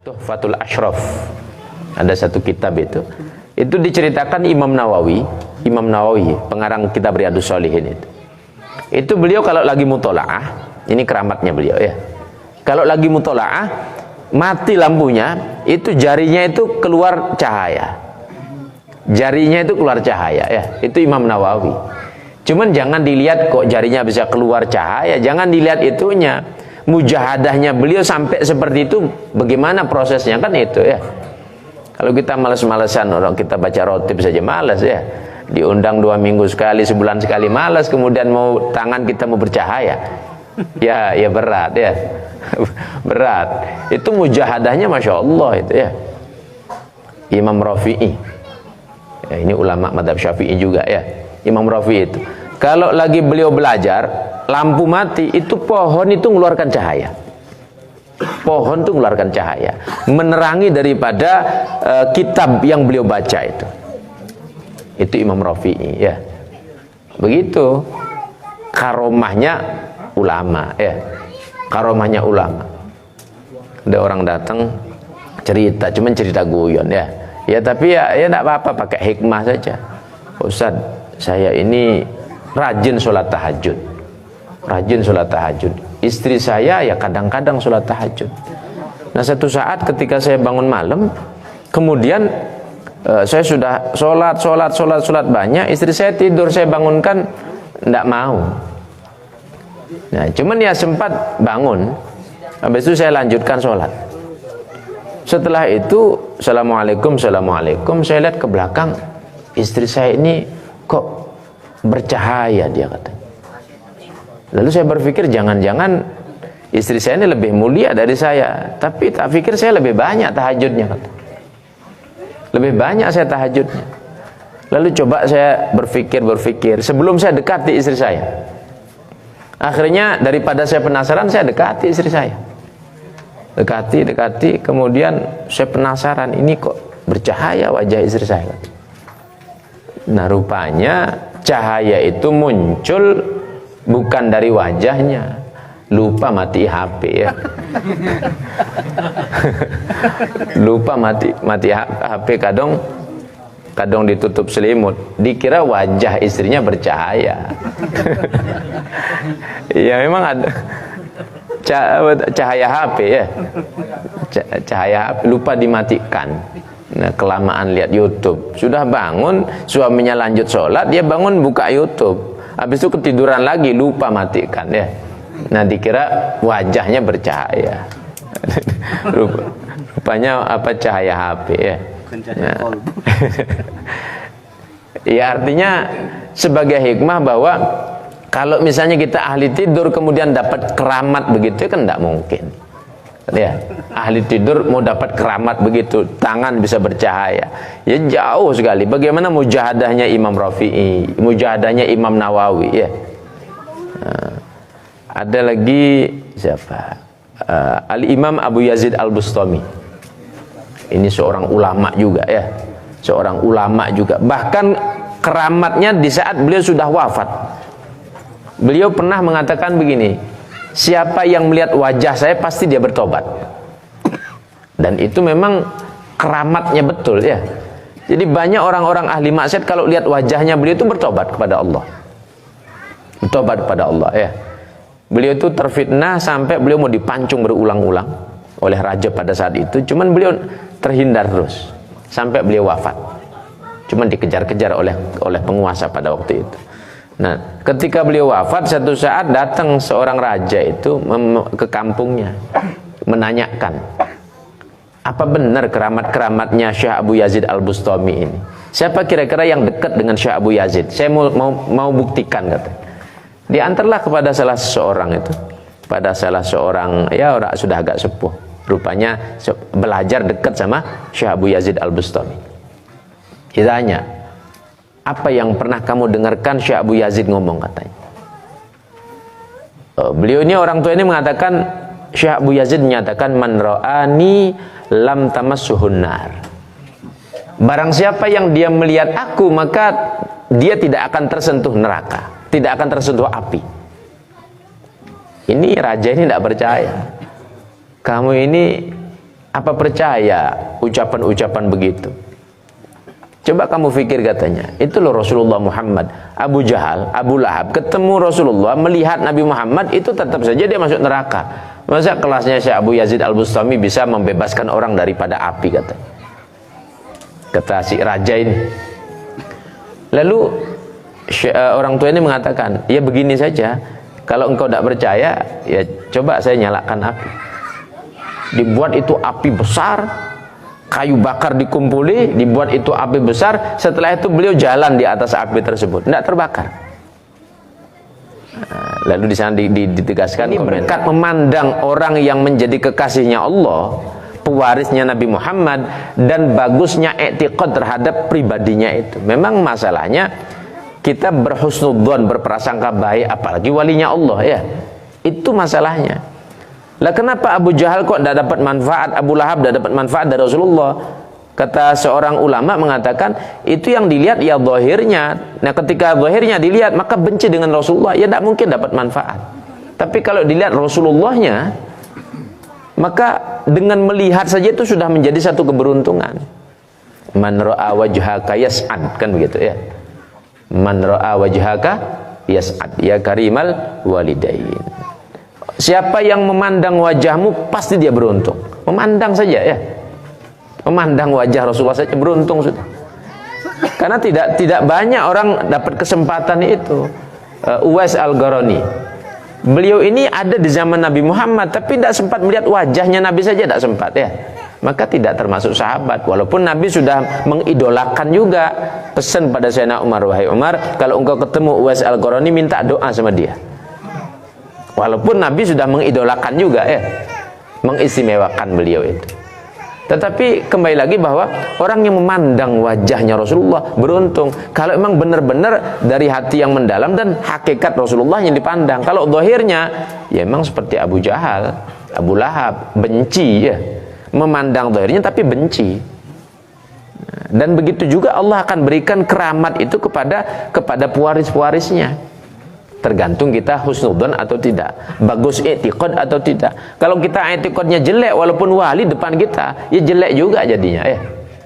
Tuhfatul Ashraf, ada satu kitab itu diceritakan Imam Nawawi, pengarang kitab Riyadhus Shalihin itu beliau kalau lagi mutolaah, ini keramatnya beliau ya, kalau lagi mutolaah mati lampunya, itu jarinya itu keluar cahaya, ya, itu Imam Nawawi. Cuman jangan dilihat kok jarinya bisa keluar cahaya, jangan dilihat itunya, mujahadahnya beliau sampai seperti itu, bagaimana prosesnya, kan itu ya. Kalau kita malas-malasan, orang kita baca rotib saja malas ya, diundang 2 minggu sekali, sebulan sekali malas, kemudian mau tangan kita mau bercahaya, ya berat ya. Berat. Itu mujahadahnya Masya Allah itu ya. Imam Rafi'i ya, ini ulama madhab Syafi'i juga ya. Imam Rafi'i itu kalau lagi beliau belajar, lampu mati, itu pohon itu mengeluarkan cahaya. Pohon itu mengeluarkan cahaya, menerangi daripada kitab yang beliau baca itu. Itu Imam Rafi'i ya. Begitu karomahnya ulama ya. Karomahnya ulama. Ada orang datang cerita, cuman cerita guyon ya. Ya tapi ya enggak apa-apa, pakai hikmah saja. Ustaz, saya ini rajin sholat tahajud. Istri saya ya kadang-kadang sholat tahajud. Nah satu saat ketika saya bangun malam, kemudian saya sudah sholat banyak, istri saya tidur, saya bangunkan, enggak mau. Nah cuman ya sempat bangun, habis itu saya lanjutkan sholat. Setelah itu assalamualaikum, saya lihat ke belakang, istri saya ini kok bercahaya, dia katanya. Lalu saya berpikir jangan-jangan istri saya ini lebih mulia dari saya, tapi tak pikir saya lebih banyak tahajudnya, kata. Lebih banyak saya tahajudnya. Lalu coba saya berpikir sebelum saya dekati istri saya. Akhirnya daripada saya penasaran, saya dekati istri saya. Dekati, kemudian saya penasaran, ini kok bercahaya wajah istri saya. Nah rupanya cahaya itu muncul bukan dari wajahnya, lupa mati HP ya. Lupa mati HP, kadang ditutup selimut, dikira wajah istrinya bercahaya. Ya memang ada cahaya HP ya, cahaya HP, lupa dimatikan. Nah kelamaan lihat YouTube, sudah bangun, suaminya lanjut sholat, dia bangun buka YouTube, habis itu ketiduran lagi, lupa matikan ya. Nah dikira wajahnya bercahaya. Rupanya apa, cahaya HP ya. Nah. Ya artinya sebagai hikmah bahwa kalau misalnya kita ahli tidur kemudian dapat keramat begitu, kan tidak mungkin ya. Ahli tidur mau dapat keramat begitu, tangan bisa bercahaya, ya jauh sekali. Bagaimana mujahadahnya Imam Rafi'i, mujahadahnya Imam Nawawi ya. Ada lagi siapa, Al-Imam Abu Yazid Al-Bustami. Ini seorang ulama juga ya, seorang ulama juga. Bahkan keramatnya di saat beliau sudah wafat, beliau pernah mengatakan begini, siapa yang melihat wajah saya pasti dia bertobat. Dan itu memang keramatnya betul ya. Jadi banyak orang-orang ahli maksiat kalau lihat wajahnya beliau itu bertobat kepada Allah. Bertobat kepada Allah ya. Beliau itu terfitnah sampai beliau mau dipancung berulang-ulang oleh raja pada saat itu. Cuman beliau terhindar terus sampai beliau wafat. Cuman dikejar-kejar oleh penguasa pada waktu itu. Nah, ketika beliau wafat, satu saat datang seorang raja itu ke kampungnya, menanyakan, apa benar keramat-keramatnya Syekh Abu Yazid Al-Bustami ini? Siapa kira-kira yang dekat dengan Syekh Abu Yazid? Saya mau buktikan, katanya. Diantarlah kepada salah seseorang itu, pada salah seorang ya orang sudah agak sepuh, rupanya belajar dekat sama Syekh Abu Yazid Al-Bustami. Ditanya, apa yang pernah kamu dengarkan Syekh Abu Yazid ngomong, katanya. Beliau ini, orang tua ini mengatakan, Syekh Abu Yazid menyatakan, man ra'ani lam tamassuhun nar. Barang siapa yang dia melihat aku, maka dia tidak akan tersentuh neraka, tidak akan tersentuh api. Ini raja ini tidak percaya. Kamu ini Apa percaya ucapan-ucapan begitu? Coba kamu pikir, katanya, itu loh Rasulullah Muhammad. Abu Jahal, Abu Lahab ketemu Rasulullah, melihat Nabi Muhammad, itu tetap saja dia masuk neraka. Masa kelasnya Syekh Abu Yazid Al-Bustami bisa membebaskan orang daripada api, katanya. Kata si raja ini. Lalu orang tua ini mengatakan, ya begini saja, kalau engkau tidak percaya, ya coba saya nyalakan api. Dibuat itu api besar, kayu bakar dikumpuli, dibuat itu api besar. Setelah itu beliau jalan di atas api tersebut, tidak terbakar. Lalu di sana ditegaskan, ini berkat memandang orang yang menjadi kekasihnya Allah, pewarisnya Nabi Muhammad, dan bagusnya i'tiqad terhadap pribadinya itu. Memang masalahnya kita berhusnudzon, berprasangka baik, apalagi walinya Allah, ya. Itu masalahnya. Lah kenapa Abu Jahal kok tidak dapat manfaat, Abu Lahab tidak dapat manfaat dari Rasulullah? Kata seorang ulama mengatakan, itu yang dilihat ya zahirnya. Nah, ketika zahirnya dilihat, maka benci dengan Rasulullah, ya tidak mungkin dapat manfaat. Tapi kalau dilihat Rasulullahnya, maka dengan melihat saja itu sudah menjadi satu keberuntungan. Man ra'a wajhaka yas'ad, kan begitu ya. Man ra'a wajhaka yas'ad ya karimal walidain. Siapa yang memandang wajahmu, pasti dia beruntung. Memandang saja, ya. Memandang wajah Rasulullah saja beruntung sudah. Karena tidak banyak orang dapat kesempatan itu. Uwais Al-Qarani, beliau ini ada di zaman Nabi Muhammad, tapi tidak sempat melihat wajahnya Nabi saja, tidak sempat, ya. Maka tidak termasuk sahabat. Walaupun Nabi sudah mengidolakan juga. Pesan pada Sayyidina Umar, wahai Umar, kalau engkau ketemu Uwais Al-Qarani, minta doa sama dia. Walaupun Nabi sudah mengidolakan juga, ya, mengistimewakan beliau itu. Tetapi kembali lagi bahwa orang yang memandang wajahnya Rasulullah beruntung. Kalau memang benar-benar dari hati yang mendalam dan hakikat Rasulullah yang dipandang. Kalau zahirnya, ya memang seperti Abu Jahal, Abu Lahab, benci, ya, memandang zahirnya tapi benci. Dan begitu juga Allah akan berikan keramat itu kepada pewaris-pewarisnya. Tergantung kita husnudzon atau tidak, bagus i'tiqad atau tidak. Kalau kita i'tiqadnya jelek, walaupun wali depan kita, ya jelek juga jadinya, ya.